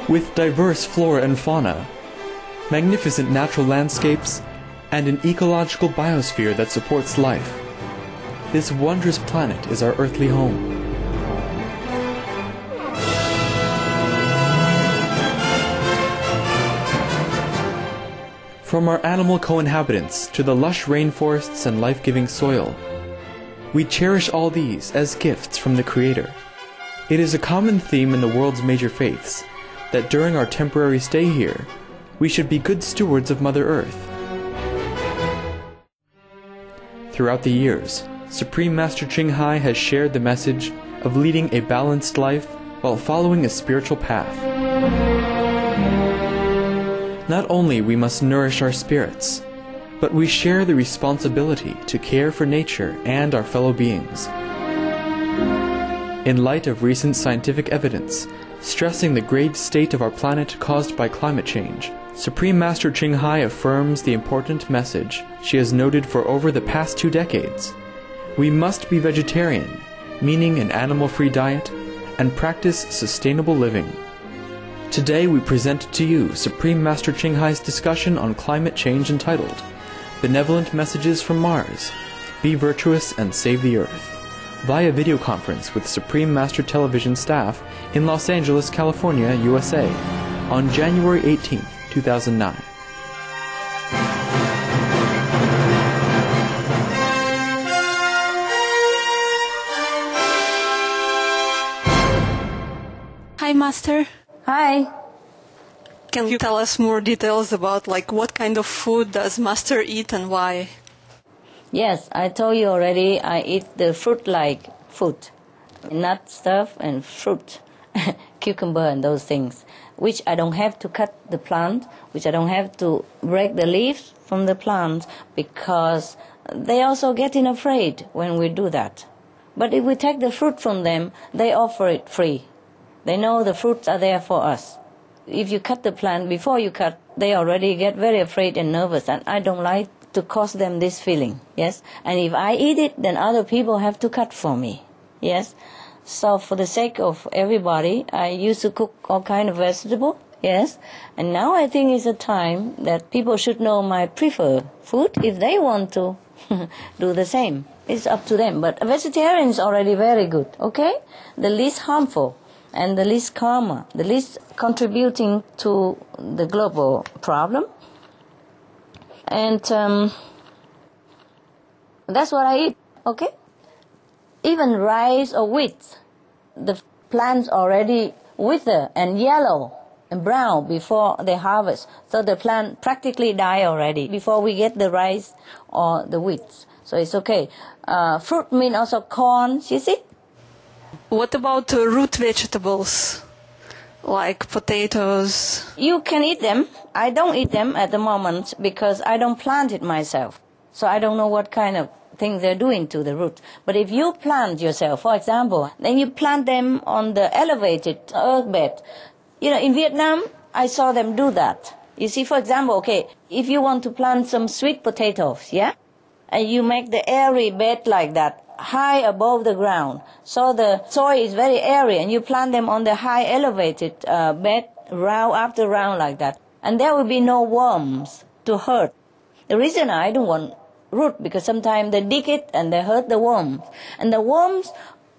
with diverse flora and fauna, magnificent natural landscapes, and an ecological biosphere that supports life. This wondrous planet is our earthly home. From our animal co-inhabitants to the lush rainforests and life-giving soil, we cherish all these as gifts from the Creator. It is a common theme in the world's major faiths that during our temporary stay here, we should be good stewards of Mother Earth. Throughout the years, Supreme Master Ching Hai has shared the message of leading a balanced life while following a spiritual path. Not only we must nourish our spirits, but we share the responsibility to care for nature and our fellow beings. In light of recent scientific evidence stressing the grave state of our planet caused by climate change, Supreme Master Ching Hai affirms the important message she has noted for over the past 2 decades. We must be vegetarian, meaning an animal-free diet, and practice sustainable living. Today we present to you Supreme Master Ching Hai's discussion on climate change entitled Benevolent Messages from Mars, Be Virtuous and Save the Earth, via video conference with Supreme Master Television staff in Los Angeles, California, USA, on January 18, 2009. Hi, Master. Hi. Can you tell us more details about what kind of food does Master eat and why? Yes, I told you already, I eat the fruit-like food, nut stuff and fruit, cucumber and those things, which I don't have to cut the plant, which I don't have to break the leaves from the plant, because they also getting afraid when we do that. But if we take the fruit from them, they offer it free. They know the fruits are there for us. If you cut the plant, before you cut, they already get very afraid and nervous, and I don't like to cause them this feeling, yes? And if I eat it, then other people have to cut for me, yes? So for the sake of everybody, I used to cook all kind of vegetable, yes? And now I think it's a time that people should know my preferred food if they want to do the same. It's up to them. But a vegetarian is already very good, okay? The least harmful and the least karma, the least contributing to the global problem. And that's what I eat, okay? Even rice or wheat, the plants already wither and yellow and brown before they harvest. So the plant practically die already before we get the rice or the wheat. So it's okay. Fruit means also corn, you see? What about root vegetables, like potatoes? You can eat them. I don't eat them at the moment because I don't plant it myself. So I don't know what kind of things they're doing to the root. But if you plant yourself, for example, then you plant them on the elevated earth bed. You know, in Vietnam, I saw them do that. You see, for example, okay, if you want to plant some sweet potatoes, yeah? And you make the airy bed like that, high above the ground. So the soil is very airy, and you plant them on the high elevated bed, round after round like that. And there will be no worms to hurt. The reason I don't want root, because sometimes they dig it and they hurt the worms. And the worms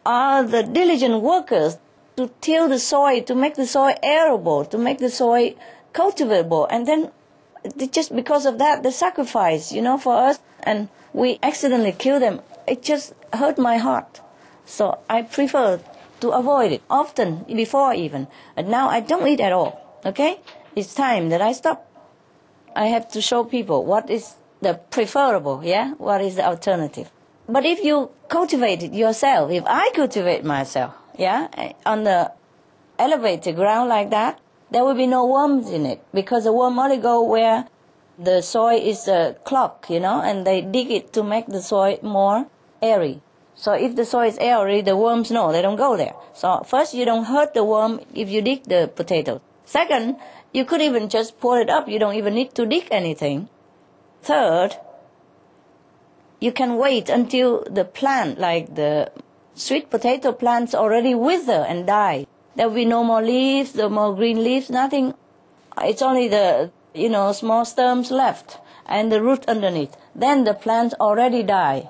are the diligent workers to till the soil, to make the soil arable, to make the soil cultivable. And then just because of that, the sacrifice, for us, and we accidentally kill them, it just hurt my heart. So I prefer to avoid it, often, before even. And now I don't eat at all, okay? It's time that I stop. I have to show people what is the preferable, yeah? What is the alternative? But if you cultivate it yourself, if I cultivate myself, yeah, on the elevated ground like that, there will be no worms in it, because the worm only go where the soil is clogged, and they dig it to make the soil more airy. So if the soil is airy, the worms, no, they don't go there. So first, you don't hurt the worm if you dig the potato. Second, you could even just pull it up. You don't even need to dig anything. Third, you can wait until the plant, like the sweet potato plants, already wither and die. There will be no more leaves, no more green leaves, nothing. It's only the, small stems left and the root underneath. Then the plant already die.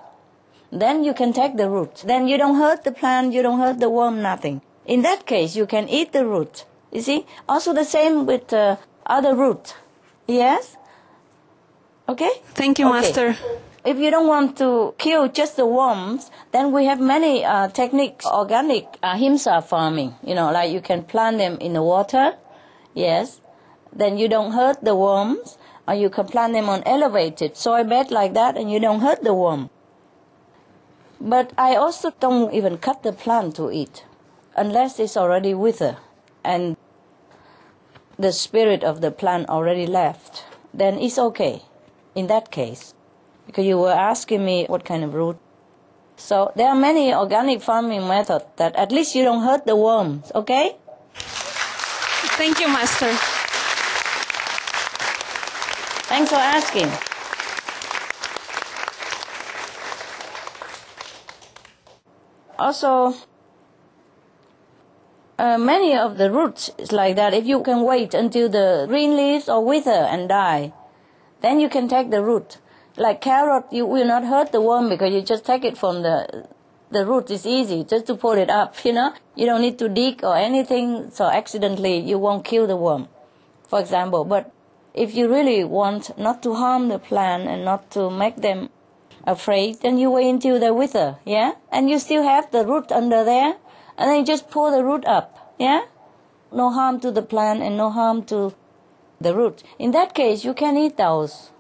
Then you can take the root. Then you don't hurt the plant, you don't hurt the worm, nothing. In that case, you can eat the root. You see? Also the same with other root. Yes? Okay? Thank you, Okay. Master. If you don't want to kill just the worms, then we have many techniques, organic himsa farming. Like you can plant them in the water. Yes. Then you don't hurt the worms. Or you can plant them on elevated soil bed like that and you don't hurt the worm. But I also don't even cut the plant to eat unless it's already withered and the spirit of the plant already left. Then it's okay in that case. Because you were asking me what kind of root. So there are many organic farming methods that at least you don't hurt the worms, okay? Thank you, Master. Thanks for asking. Also, many of the roots is like that. If you can wait until the green leaves or wither and die, then you can take the root. Like carrot, you will not hurt the worm because you just take it from the root. It's easy just to pull it up, You don't need to dig or anything, so accidentally you won't kill the worm, for example. But if you really want not to harm the plant and not to make them afraid, then you wait until they wither, yeah? And you still have the root under there, and then you just pull the root up, yeah? No harm to the plant and no harm to the root. In that case, you can eat those,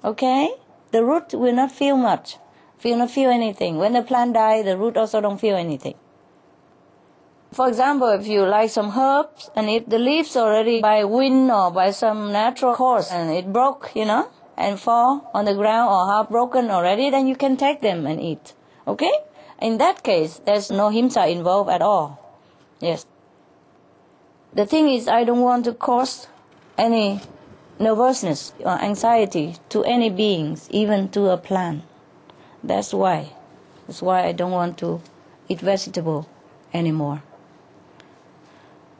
okay? The root will not feel much, will not feel anything. When the plant dies, the root also don't feel anything. For example, if you like some herbs, and if the leaves already by wind or by some natural cause, and it broke, and fall on the ground or half broken already, then you can take them and eat, okay? In that case, there's no himsa involved at all, yes. The thing is, I don't want to cause any nervousness or anxiety to any beings, even to a plant. That's why I don't want to eat vegetable anymore.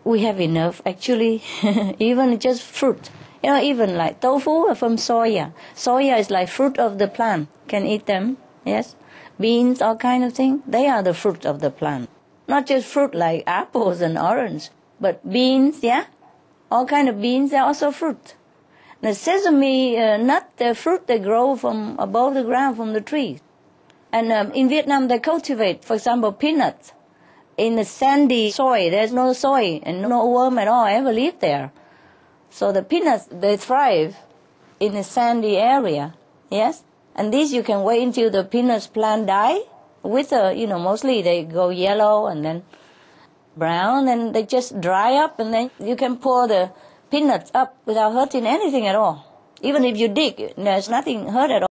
We have enough, actually, even just fruit. Even like tofu from soya. Soya is like fruit of the plant. Can eat them, yes. Beans, all kind of thing. They are the fruit of the plant. Not just fruit like apples and orange, but beans, yeah. All kind of beans are also fruit. The sesame nut, the fruit they grow from above the ground from the trees. And in Vietnam they cultivate, for example, peanuts. In the sandy soil, there's no soil and no worm at all ever live there. So the peanuts, they thrive in a sandy area, yes? And these you can wait until the peanuts plant die. Wither, mostly they go yellow and then brown and they just dry up and then you can pour the peanuts up without hurting anything at all. Even if you dig, there's nothing hurt at all.